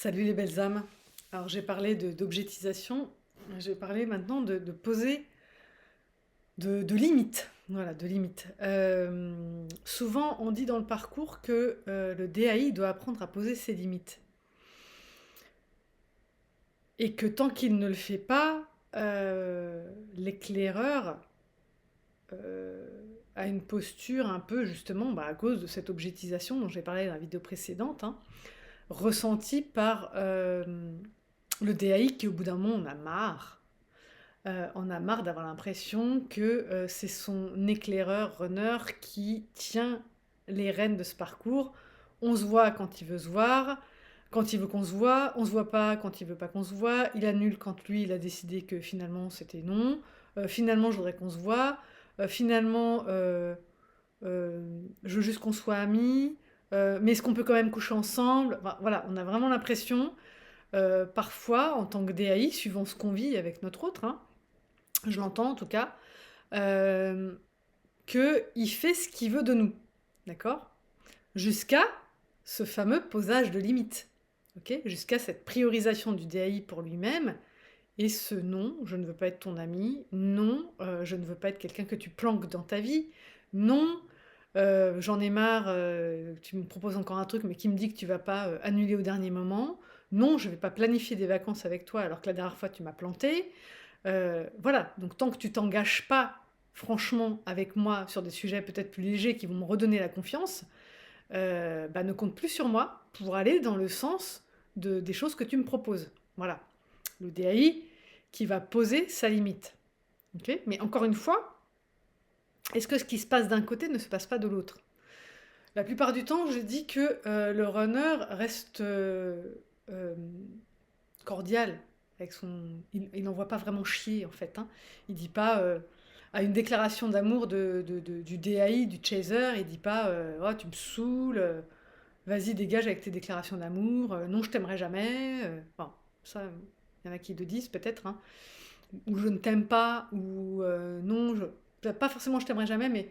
Salut les belles âmes. Alors j'ai parlé d'objectisation, je vais parler maintenant de poser de limites. Voilà, de limites. Souvent on dit dans le parcours que le DAI doit apprendre à poser ses limites. Et que tant qu'il ne le fait pas, l'éclaireur euh, a une posture un peu justement à cause de cette objetisation dont j'ai parlé dans la vidéo précédente, hein, ressentie par le DAI qui au bout d'un moment on a marre. On a marre d'avoir l'impression que c'est son éclaireur runner qui tient les rênes de ce parcours. On se voit quand il veut se voir, quand il veut qu'on se voit, on se voit pas quand il veut pas qu'on se voit, il annule quand lui il a décidé que finalement c'était non. Finalement je voudrais qu'on se voit, finalement je veux juste qu'on soit amis, mais est-ce qu'on peut quand même coucher ensemble? Enfin, voilà, on a vraiment l'impression, parfois en tant que DAI, suivant ce qu'on vit avec notre autre, hein, je l'entends en tout cas, euh, qu'il fait ce qu'il veut de nous, d'accord? Jusqu'à ce fameux posage de limites, ok? Jusqu'à cette priorisation du DAI pour lui-même, et ce non, je ne veux pas être ton ami, non, je ne veux pas être quelqu'un que tu planques dans ta vie, non, j'en ai marre, tu me proposes encore un truc, mais qui me dit que tu vas pas annuler au dernier moment, non, je vais pas planifier des vacances avec toi alors que la dernière fois tu m'as planté, voilà, donc tant que tu t'engages pas franchement avec moi sur des sujets peut-être plus légers qui vont me redonner la confiance, ne compte plus sur moi pour aller dans le sens des choses que tu me proposes. Voilà, le DAI qui va poser sa limite. Ok, mais encore une fois, est-ce que ce qui se passe d'un côté ne se passe pas de l'autre? La plupart du temps, je dis que le runner reste euh, cordial avec son. Il n'envoie pas vraiment chier en fait, hein. Il dit pas à une déclaration d'amour du DAI, du chaser, il dit pas oh, tu me saoules, vas-y dégage avec tes déclarations d'amour, non je t'aimerai jamais. Bon, ça, il y en a qui le disent peut-être, hein. Ou je ne t'aime pas, ou non, pas forcément je t'aimerai jamais, mais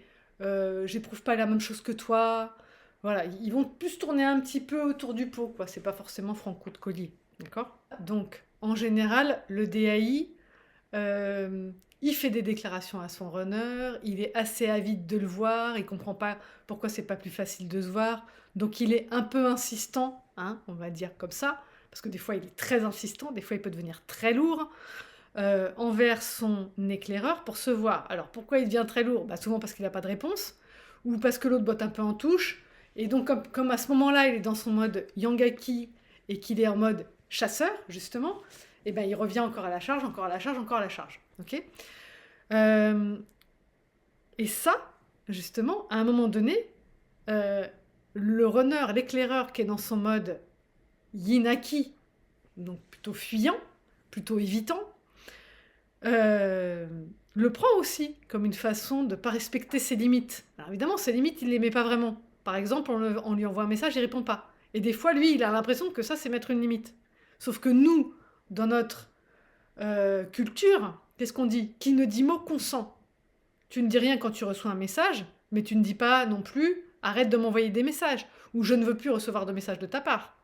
j'éprouve pas la même chose que toi. Voilà, ils vont plus tourner un petit peu autour du pot, quoi. C'est pas forcément franco de collier, d'accord? Donc, en général, le DAI, euh, il fait des déclarations à son runner, il est assez avide de le voir, il comprend pas pourquoi c'est pas plus facile de se voir, donc il est un peu insistant, hein, on va dire comme ça, parce que des fois il est très insistant, des fois il peut devenir très lourd envers son éclaireur pour se voir. Alors pourquoi il devient très lourd? Bah, souvent parce qu'il n'a pas de réponse, ou parce que l'autre botte un peu en touche, et donc comme à ce moment-là il est dans son mode Yangaki et qu'il est en mode chasseur, justement, et ben il revient encore à la charge, encore à la charge, encore à la charge. Ok. Euh, et ça, justement, à un moment donné, euh, le runner, l'éclaireur qui est dans son mode Yinaki, donc plutôt fuyant, plutôt évitant, euh, le prend aussi comme une façon de ne pas respecter ses limites. Alors évidemment, ses limites, il ne les met pas vraiment. Par exemple, on lui envoie un message, il répond pas. Et des fois, lui, il a l'impression que ça, c'est mettre une limite. Sauf que nous, dans notre culture, qu'est-ce qu'on dit? Qui ne dit mot consent. Tu ne dis rien quand tu reçois un message, mais tu ne dis pas non plus arrête de m'envoyer des messages ou je ne veux plus recevoir de messages de ta part.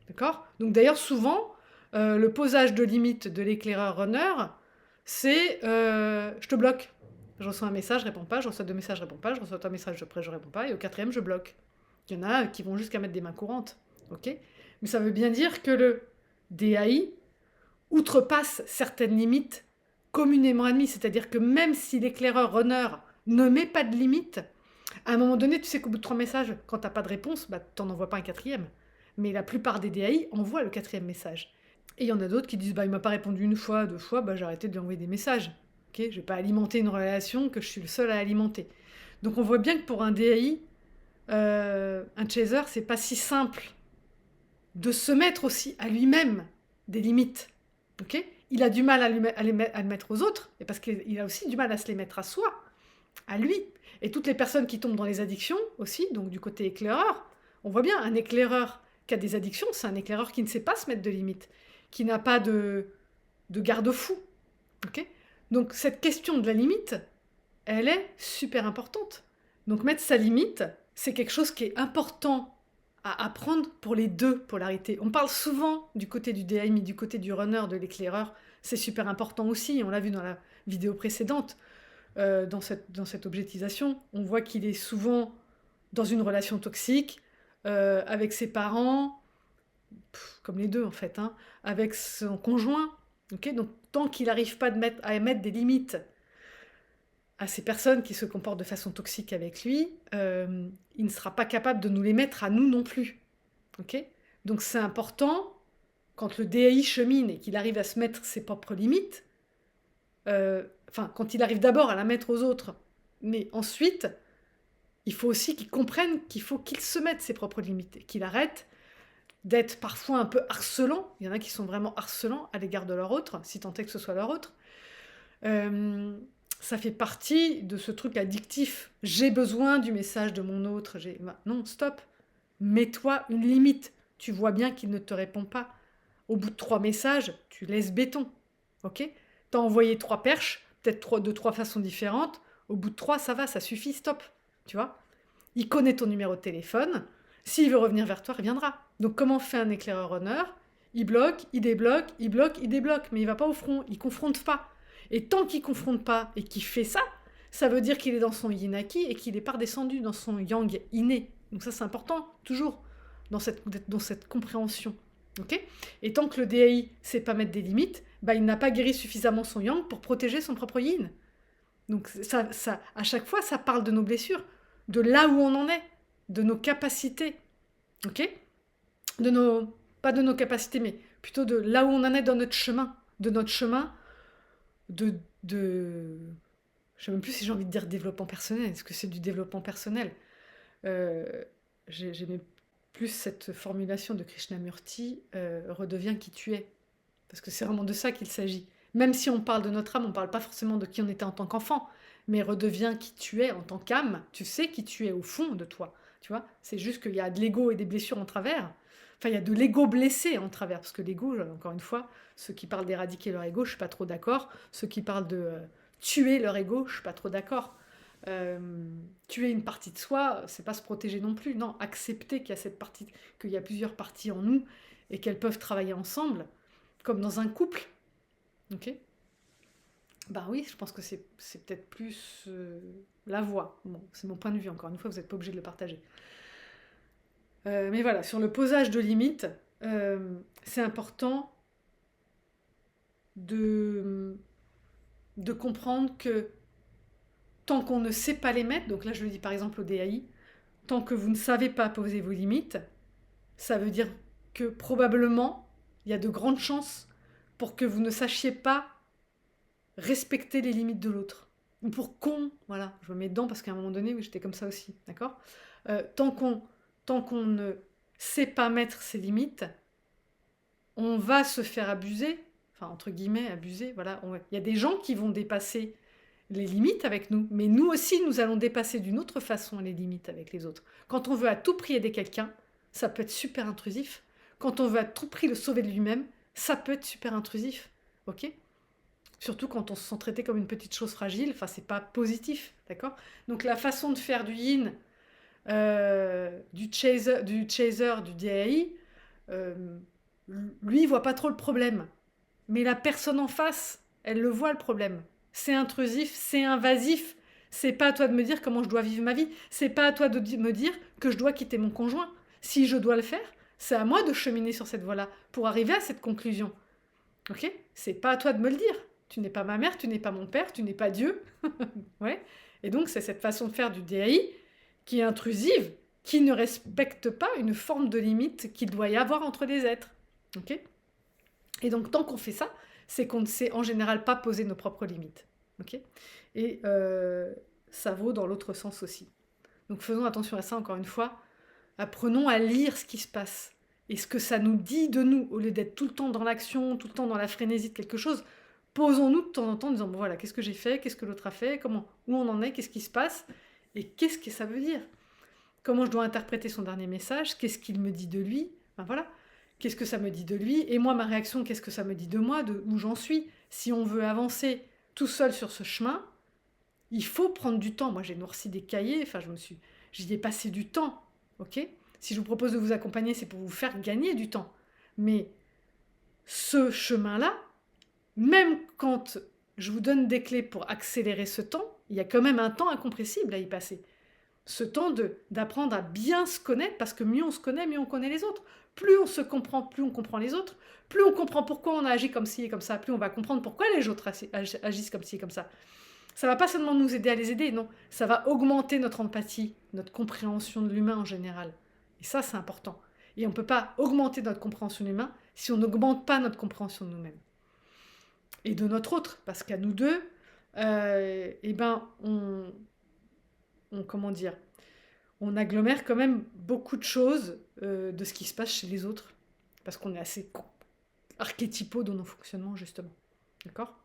D'accord? Donc d'ailleurs, souvent, le posage de limite de l'éclaireur runner, c'est je te bloque. Je reçois un message, je réponds pas, je reçois deux messages, je réponds pas, je reçois un message après, je réponds pas, et au quatrième, je bloque. Il y en a qui vont jusqu'à mettre des mains courantes. Ok? Mais ça veut bien dire que le DAI outrepasse certaines limites communément admises. C'est-à-dire que même si l'éclaireur runner ne met pas de limite, à un moment donné, tu sais qu'au bout de trois messages, quand tu n'as pas de réponse, bah, tu n'en envoies pas un quatrième. Mais la plupart des DAI envoient le quatrième message. Et il y en a d'autres qui disent bah, il m'a pas répondu une fois, deux fois, bah, j'ai arrêté de lui envoyer des messages. Okay, je vais pas alimenter une relation que je suis le seul à alimenter. Donc on voit bien que pour un DAI, un chaser, c'est pas si simple de se mettre aussi à lui-même des limites. Okay, il a du mal à le mettre aux autres, et parce qu'il a aussi du mal à se les mettre à soi, à lui. Et toutes les personnes qui tombent dans les addictions aussi, donc du côté éclaireur, on voit bien, un éclaireur qui a des addictions, c'est un éclaireur qui ne sait pas se mettre de limites, qui n'a pas de garde-fou. Okay, donc cette question de la limite, elle est super importante. Donc mettre sa limite, c'est quelque chose qui est important à apprendre pour les deux polarités. On parle souvent du côté du DAI, mais du côté du runner, de l'éclaireur, c'est super important aussi, on l'a vu dans la vidéo précédente, dans cette objetisation. On voit qu'il est souvent dans une relation toxique, avec ses parents, comme les deux en fait, hein, avec son conjoint. Okay, donc tant qu'il n'arrive pas à mettre des limites à ces personnes qui se comportent de façon toxique avec lui, il ne sera pas capable de nous les mettre à nous non plus. Okay, donc c'est important, quand le DAI chemine et qu'il arrive à se mettre ses propres limites, quand il arrive d'abord à la mettre aux autres, mais ensuite, il faut aussi qu'il comprenne qu'il faut qu'il se mette ses propres limites, qu'il arrête d'être parfois un peu harcelant. Il y en a qui sont vraiment harcelants à l'égard de leur autre, si tant est que ce soit leur autre. Ça fait partie de ce truc addictif. J'ai besoin du message de mon autre. Non, stop. Mets-toi une limite. Tu vois bien qu'il ne te répond pas. Au bout de 3 messages, tu laisses béton. Ok ? T'as envoyé 3 perches, peut-être de 3 façons différentes. Au bout de 3, ça va, ça suffit, stop. Tu vois ? Il connaît ton numéro de téléphone. S'il veut revenir vers toi, il reviendra. Donc comment fait un éclaireur runner ? Il bloque, il débloque, il bloque, il débloque. Mais il va pas au front, il confronte pas. Et tant qu'il confronte pas et qu'il fait ça, ça veut dire qu'il est dans son yin-aki et qu'il n'est pas redescendu dans son yang inné. Donc ça, c'est important, toujours, dans cette compréhension. Okay, et tant que le DAI ne sait pas mettre des limites, il n'a pas guéri suffisamment son yang pour protéger son propre yin. Donc ça, à chaque fois, ça parle de nos blessures, de là où on en est, de nos capacités. Ok, pas de nos capacités, mais plutôt de là où on en est dans notre chemin. De notre chemin de je sais même plus si j'ai envie de dire développement personnel. Est-ce que c'est du développement personnel? J'aimais plus cette formulation de Krishnamurti, redeviens qui tu es. Parce que c'est vraiment de ça qu'il s'agit. Même si on parle de notre âme, on ne parle pas forcément de qui on était en tant qu'enfant, mais redeviens qui tu es en tant qu'âme. Tu sais qui tu es au fond de toi. Tu vois, c'est juste qu'il y a de l'ego et des blessures en travers. Enfin, il y a de l'ego blessé en travers. Parce que l'ego, encore une fois, ceux qui parlent d'éradiquer leur ego, je suis pas trop d'accord. Ceux qui parlent de tuer leur ego, je suis pas trop d'accord. Tuer une partie de soi, c'est pas se protéger non plus. Non, accepter qu'il y a cette partie, qu'il y a plusieurs parties en nous et qu'elles peuvent travailler ensemble, comme dans un couple. Ok ? Ben oui, je pense que c'est peut-être plus la voie. Bon, c'est mon point de vue, encore une fois, vous n'êtes pas obligé de le partager. Mais voilà, sur le posage de limites, c'est important de comprendre que tant qu'on ne sait pas les mettre, donc là je le dis par exemple au DAI, tant que vous ne savez pas poser vos limites, ça veut dire que probablement, il y a de grandes chances pour que vous ne sachiez pas respecter les limites de l'autre. Ou pour voilà, je me mets dedans parce qu'à un moment donné, oui, j'étais comme ça aussi, d'accord ? Tant qu'on ne sait pas mettre ses limites, on va se faire abuser, enfin entre guillemets abuser, voilà. Il y a des gens qui vont dépasser les limites avec nous, mais nous aussi, nous allons dépasser d'une autre façon les limites avec les autres. Quand on veut à tout prix aider quelqu'un, ça peut être super intrusif. Quand on veut à tout prix le sauver de lui-même, ça peut être super intrusif, ok ? Surtout quand on se sent traité comme une petite chose fragile, enfin c'est pas positif, d'accord ? Donc la façon de faire du yin, du chaser, du DAI, lui il voit pas trop le problème, mais la personne en face, elle le voit le problème. C'est intrusif, c'est invasif. C'est pas à toi de me dire comment je dois vivre ma vie. C'est pas à toi de me dire que je dois quitter mon conjoint. Si je dois le faire, c'est à moi de cheminer sur cette voie-là pour arriver à cette conclusion. Ok ? C'est pas à toi de me le dire. Tu n'es pas ma mère, tu n'es pas mon père, tu n'es pas Dieu. Ouais. Et donc c'est cette façon de faire du DAI qui est intrusive, qui ne respecte pas une forme de limite qu'il doit y avoir entre les êtres. Ok ? Et donc tant qu'on fait ça, c'est qu'on ne sait en général pas poser nos propres limites. Okay ? Et ça vaut dans l'autre sens aussi. Donc faisons attention à ça encore une fois. Apprenons à lire ce qui se passe et ce que ça nous dit de nous. Au lieu d'être tout le temps dans l'action, tout le temps dans la frénésie de quelque chose, posons-nous de temps en temps en disant bon, voilà, qu'est-ce que j'ai fait, qu'est-ce que l'autre a fait, où on en est, qu'est-ce qui se passe et qu'est-ce que ça veut dire. Comment je dois interpréter son dernier message, qu'est-ce qu'il me dit de lui, ben voilà. Qu'est-ce que ça me dit de lui? Et moi, ma réaction, qu'est-ce que ça me dit de moi, de où j'en suis? Si on veut avancer tout seul sur ce chemin, il faut prendre du temps. Moi, j'ai noirci des cahiers, j'y ai passé du temps, ok? Si je vous propose de vous accompagner, c'est pour vous faire gagner du temps. Mais ce chemin-là, même quand je vous donne des clés pour accélérer ce temps, il y a quand même un temps incompressible à y passer. Ce temps d'apprendre à bien se connaître, parce que mieux on se connaît, mieux on connaît les autres. Plus on se comprend, plus on comprend les autres. Plus on comprend pourquoi on a agi comme ci et comme ça, plus on va comprendre pourquoi les autres agissent comme ci et comme ça. Ça va pas seulement nous aider à les aider, non. Ça va augmenter notre empathie, notre compréhension de l'humain en général. Et ça, c'est important. Et on ne peut pas augmenter notre compréhension de l'humain si on n'augmente pas notre compréhension de nous-mêmes. Et de notre autre, parce qu'à nous deux, comment dire, on agglomère quand même beaucoup de choses de ce qui se passe chez les autres, parce qu'on est assez archétypaux dans nos fonctionnements, justement. D'accord?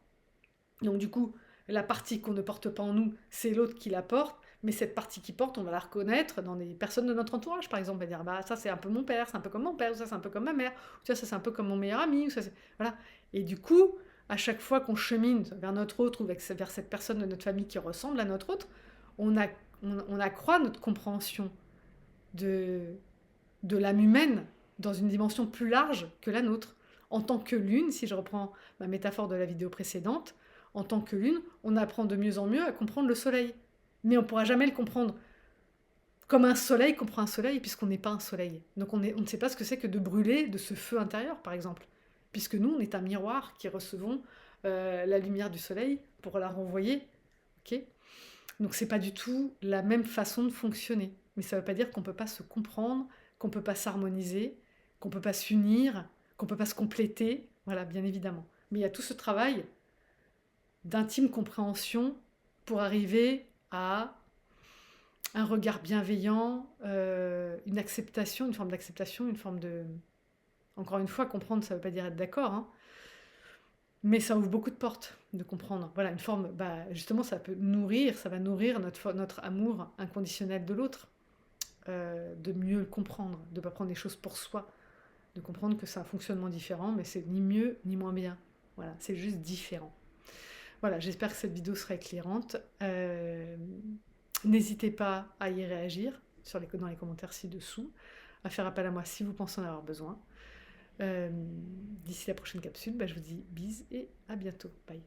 Donc du coup, la partie qu'on ne porte pas en nous, c'est l'autre qui la porte, mais cette partie qui porte, on va la reconnaître dans des personnes de notre entourage, par exemple. On va dire, bah ça c'est un peu mon père, c'est un peu comme mon père, ou ça c'est un peu comme ma mère, ou ça c'est un peu comme mon meilleur ami, ou ça c'est... Voilà. Et du coup, à chaque fois qu'on chemine vers notre autre, ou vers cette personne de notre famille qui ressemble à notre autre, on accroît notre compréhension de, de l'âme humaine dans une dimension plus large que la nôtre. En tant que lune, si je reprends ma métaphore de la vidéo précédente, en tant que lune, on apprend de mieux en mieux à comprendre le soleil. Mais on ne pourra jamais le comprendre comme un soleil comprend un soleil, puisqu'on n'est pas un soleil. Donc on ne sait pas ce que c'est que de brûler de ce feu intérieur, par exemple. Puisque nous, on est un miroir qui recevons la lumière du soleil pour la renvoyer. Ok. Donc c'est pas du tout la même façon de fonctionner. Mais ça ne veut pas dire qu'on ne peut pas se comprendre, qu'on ne peut pas s'harmoniser, qu'on ne peut pas s'unir, qu'on ne peut pas se compléter. Voilà, bien évidemment. Mais il y a tout ce travail d'intime compréhension pour arriver à un regard bienveillant, une acceptation, une forme d'acceptation, une forme de... Encore une fois, comprendre, ça ne veut pas dire être d'accord, hein, mais ça ouvre beaucoup de portes de comprendre. Voilà, une forme, bah, justement, ça peut nourrir, ça va nourrir notre amour inconditionnel de l'autre, de mieux le comprendre, de ne pas prendre les choses pour soi, de comprendre que c'est un fonctionnement différent, mais c'est ni mieux ni moins bien. Voilà, c'est juste différent. Voilà, j'espère que cette vidéo sera éclairante. N'hésitez pas à y réagir dans les commentaires ci-dessous, à faire appel à moi si vous pensez en avoir besoin. D'ici la prochaine capsule, je vous dis bis et à bientôt. Bye.